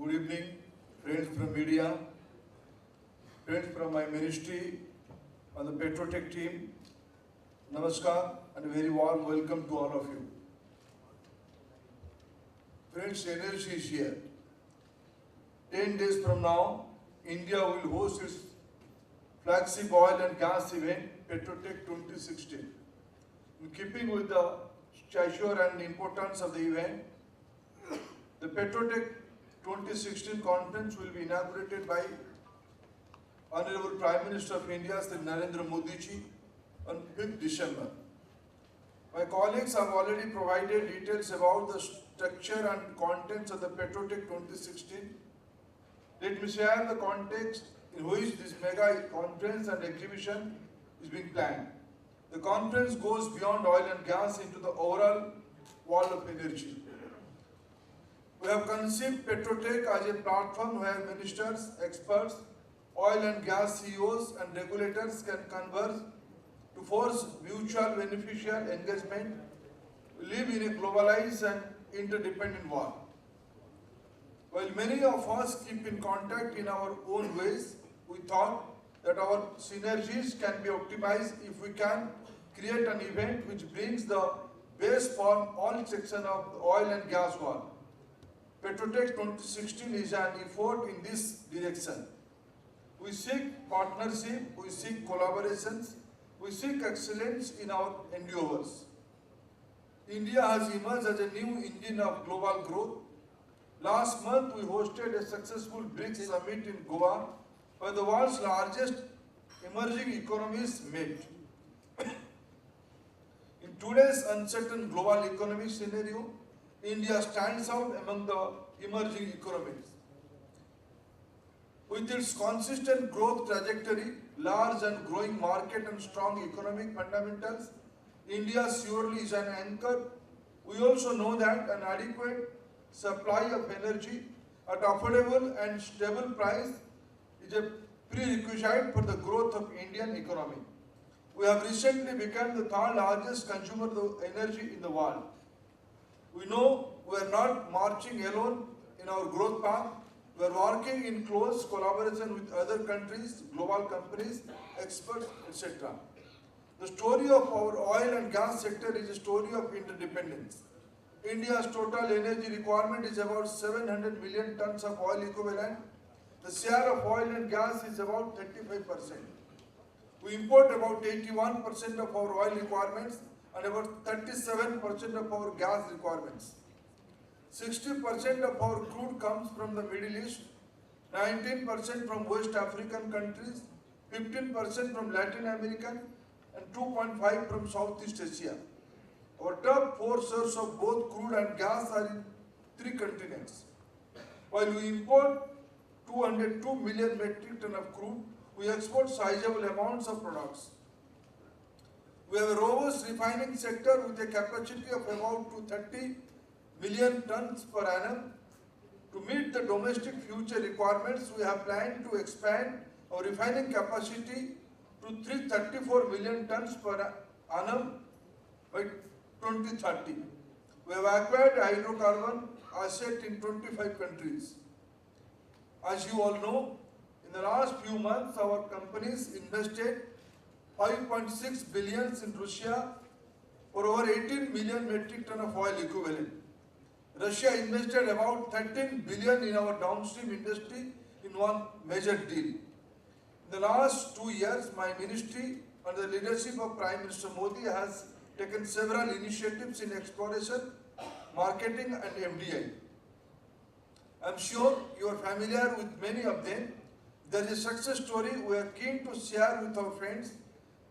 Good evening, friends from media, friends from my ministry and the Petrotech team. Namaskar and a very warm welcome to all of you. Friends, energy is here. 10 days from now, India will host its flagship oil and gas event, Petrotech 2016. In keeping with the stature and importance of the event, the Petrotech 2016 conference will be inaugurated by Honorable Prime Minister of India, Sri Narendra Modi ji, on 5th December. My colleagues have already provided details about the structure and contents of the Petrotech 2016. Let me share the context in which this mega conference and exhibition is being planned. The conference goes beyond oil and gas into the overall world of energy. We have conceived Petrotech as a platform where ministers, experts, oil and gas CEOs and regulators can converge to force mutual beneficial engagement. We live in a globalized and interdependent world. While many of us keep in contact in our own ways, we thought that our synergies can be optimized if we can create an event which brings the best from all sections of the oil and gas world. Petrotech 2016 is an effort in this direction. We seek partnership, we seek collaborations, we seek excellence in our endeavors. India has emerged as a new engine of global growth. Last month we hosted a successful BRICS summit in Goa, where the world's largest emerging economies met. In today's uncertain global economic scenario, India stands out among the emerging economies. With its consistent growth trajectory, large and growing market and strong economic fundamentals, India surely is an anchor. We also know that an adequate supply of energy at affordable and stable price is a prerequisite for the growth of Indian economy. We have recently become the third largest consumer of energy in the world. We know we are not marching alone in our growth path. We are working in close collaboration with other countries, global companies, experts, etc. The story of our oil and gas sector is a story of interdependence. India's total energy requirement is about 700 million tons of oil equivalent. The share of oil and gas is about 35%. We import about 81% of our oil requirements and about 37% of our gas requirements. 60% of our crude comes from the Middle East, 19% from West African countries, 15% from Latin American, and 2.5% from Southeast Asia. Our top four sources of both crude and gas are in 3 continents. While we import 202 million metric tons of crude, we export sizable amounts of products. We have a robust refining sector with a capacity of about 230 million tons per annum. To meet the domestic future requirements, we have planned to expand our refining capacity to 334 million tons per annum by 2030. We have acquired hydrocarbon asset in 25 countries. As you all know, in the last few months, our companies invested 5.6 billion in Russia for over 18 million metric ton of oil equivalent. Russia invested about 13 billion in our downstream industry in one major deal. In the last 2 years, my ministry, under the leadership of Prime Minister Modi, has taken several initiatives in exploration, marketing and FDI. I am sure you are familiar with many of them. There is a success story we are keen to share with our friends.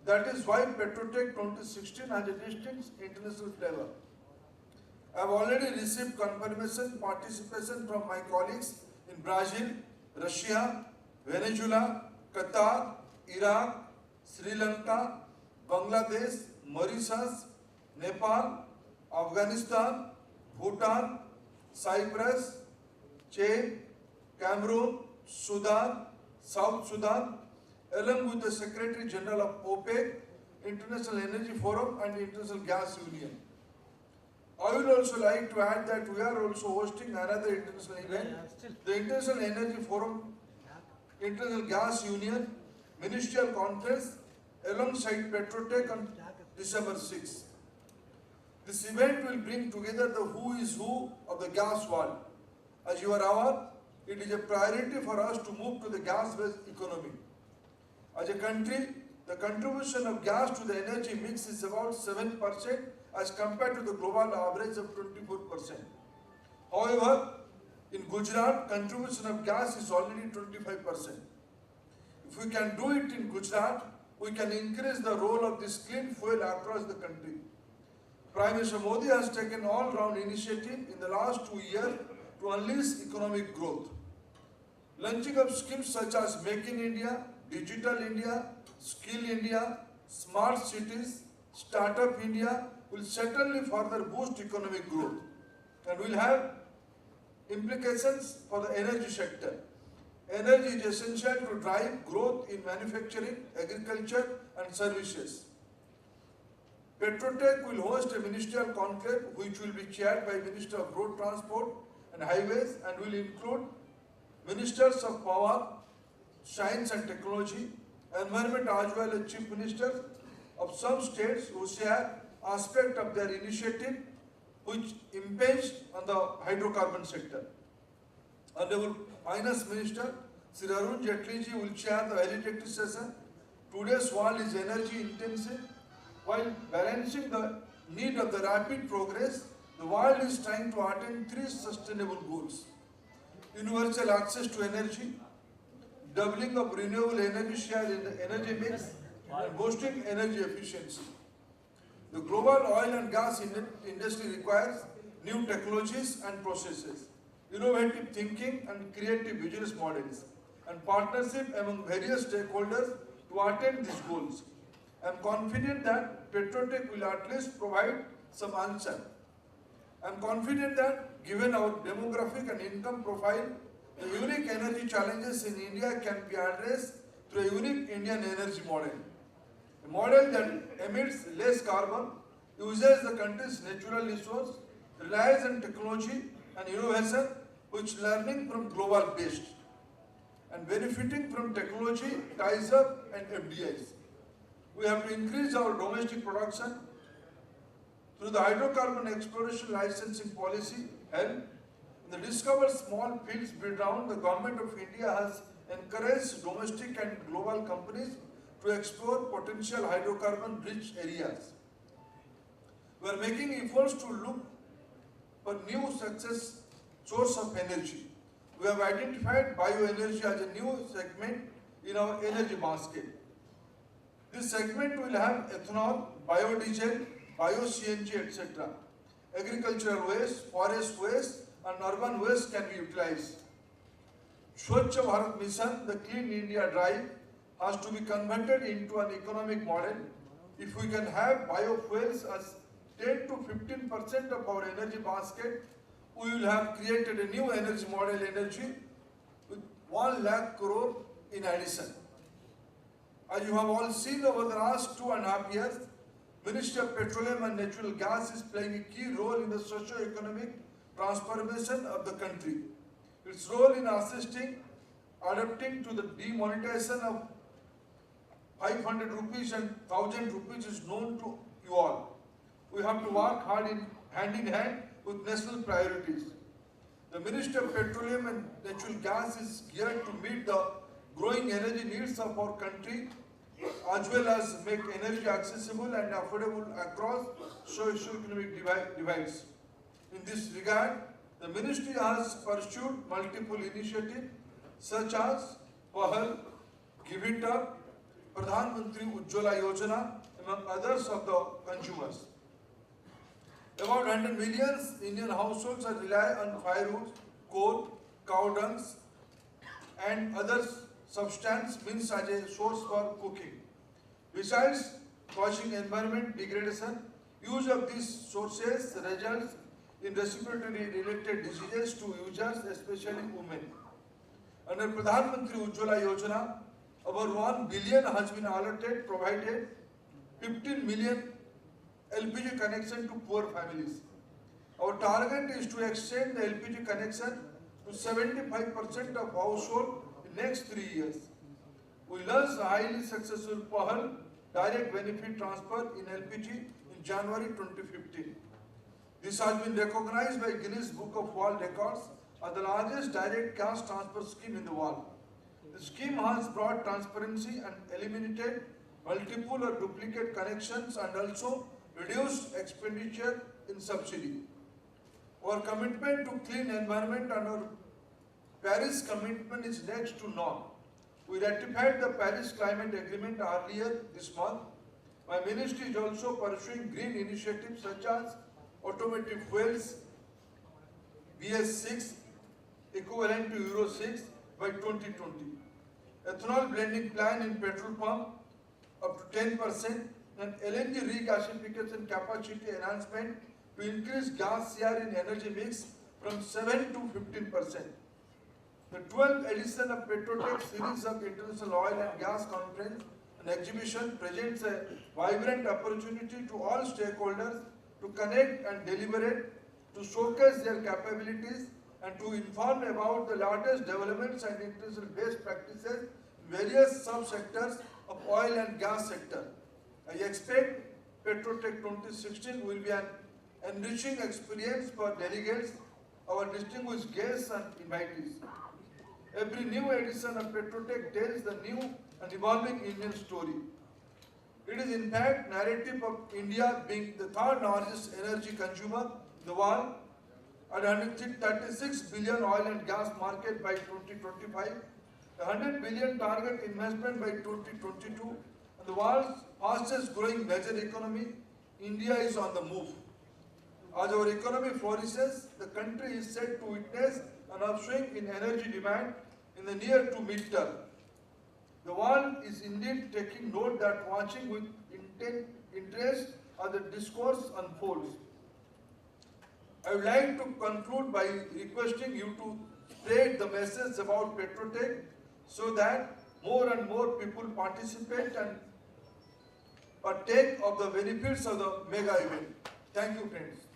That is why Petrotech 2016 has a distinct international flavor. I have already received confirmation participation from my colleagues in Brazil, Russia, Venezuela, Qatar, Iraq, Sri Lanka, Bangladesh, Mauritius, Nepal, Afghanistan, Bhutan, Cyprus, Chad, Cameroon, Sudan, South Sudan, along with the Secretary General of OPEC, International Energy Forum and International Gas Union. I would also like to add that we are also hosting another international event, the International Energy Forum, International Gas Union, Ministerial Conference, alongside Petrotech on December 6. This event will bring together the who is who of the gas world. As you are aware, it is a priority for us to move to the gas-based economy. As a country, the contribution of gas to the energy mix is about 7% as compared to the global average of 24%. However, in Gujarat, contribution of gas is already 25%. If we can do it in Gujarat, we can increase the role of this clean fuel across the country. Prime Minister Modi has taken all-round initiative in the last 2 years to unleash economic growth. Launching of schemes such as Make in India, Digital India, Skill India, Smart Cities, Startup India will certainly further boost economic growth and will have implications for the energy sector. Energy is essential to drive growth in manufacturing, agriculture and services. Petrotech will host a ministerial conclave which will be chaired by Minister of Road Transport and Highways and will include Ministers of Power, Science and Technology, Environment as well as Chief Ministers of some states who share aspect of their initiative which impinge on the hydrocarbon sector. Honorable Finance Minister Sri Arun Jaitley ji will chair the valedictory session. Today's world is energy intensive. While balancing the need of the rapid progress, the world is trying to attain 3 sustainable goals: universal access to energy, doubling of renewable energy share in the energy mix, and boosting energy efficiency. The global oil and gas industry requires new technologies and processes, innovative thinking and creative business models, and partnership among various stakeholders to attain these goals. I am confident that Petrotech will at least provide some answer. I am confident that given our demographic and income profile, the unique energy challenges in India can be addressed through a unique Indian energy model. A model that emits less carbon, uses the country's natural resource, relies on technology and innovation, which learning from global based, and benefiting from technology ties up and FDIs. We have to increase our domestic production through the hydrocarbon exploration licensing policy held. In the Discover Small Fields bid round, the Government of India has encouraged domestic and global companies to explore potential hydrocarbon-rich areas. We are making efforts to look for new success source of energy. We have identified bioenergy as a new segment in our energy basket. This segment will have ethanol, biodiesel, bio-CNG, etc. Agricultural waste, forest waste and urban waste can be utilized. Swachh Bharat Mission, the Clean India Drive, has to be converted into an economic model. If we can have biofuels as 10 to 15% of our energy basket, we will have created a new energy model energy with 1 lakh crore in addition. As you have all seen over the last 2.5 years, Ministry of Petroleum and Natural Gas is playing a key role in the socio-economic transformation of the country. Its role in assisting, adapting to the demonetization of 500 rupees and 1000 rupees is known to you all. We have to work hand in hand with national priorities. The Ministry of Petroleum and Natural Gas is geared to meet the growing energy needs of our country as well as make energy accessible and affordable across socio-economic divides. In this regard, the Ministry has pursued multiple initiatives such as Pahal, Give It Up, Pradhan Mantri Ujjwala Yojana, among others of the consumers. About 100 million Indian households rely on firewood, coal, cow dungs, and other substance means as a source for cooking. Besides causing environment degradation, use of these sources results in respiratory related diseases to users, especially women. Under Pradhan Mantri Ujjwala Yojana, over 1 billion has been allotted, provided 15 million LPG connection to poor families. Our target is to extend the LPG connection to 75% of households in next 3 years. We launched a highly successful PAHAL direct benefit transfer in LPG in January 2015. This has been recognized by Guinness Book of World Records as the largest direct cash transfer scheme in the world. The scheme has brought transparency and eliminated multiple or duplicate connections and also reduced expenditure in subsidy. Our commitment to clean environment and our Paris commitment is next to none. We ratified the Paris Climate Agreement earlier this month. My ministry is also pursuing green initiatives such as automotive fuels, BS6 equivalent to Euro 6 by 2020. Ethanol blending plan in petrol pump up to 10% and LNG regasification capacity enhancement to increase gas share in energy mix from 7 to 15%. The 12th edition of Petrotech series of International Oil and Gas Conference and Exhibition presents a vibrant opportunity to all stakeholders to connect and deliberate, to showcase their capabilities and to inform about the latest developments and international best practices in various sub-sectors of oil and gas sector. I expect Petrotech 2016 will be an enriching experience for delegates, our distinguished guests and invitees. Every new edition of Petrotech tells the new and evolving Indian story. It is in fact narrative of India being the third largest energy consumer in the world at 136 billion oil and gas market by 2025, the 100 billion target investment by 2022, and the world's fastest growing major economy. India is on the move. As our economy flourishes, the country is set to witness an upswing in energy demand in the near to mid-term. The world is indeed taking note that watching with interest as the discourse unfolds. I would like to conclude by requesting you to spread the message about Petrotech so that more and more people participate and partake of the benefits of the mega event. Thank you, friends.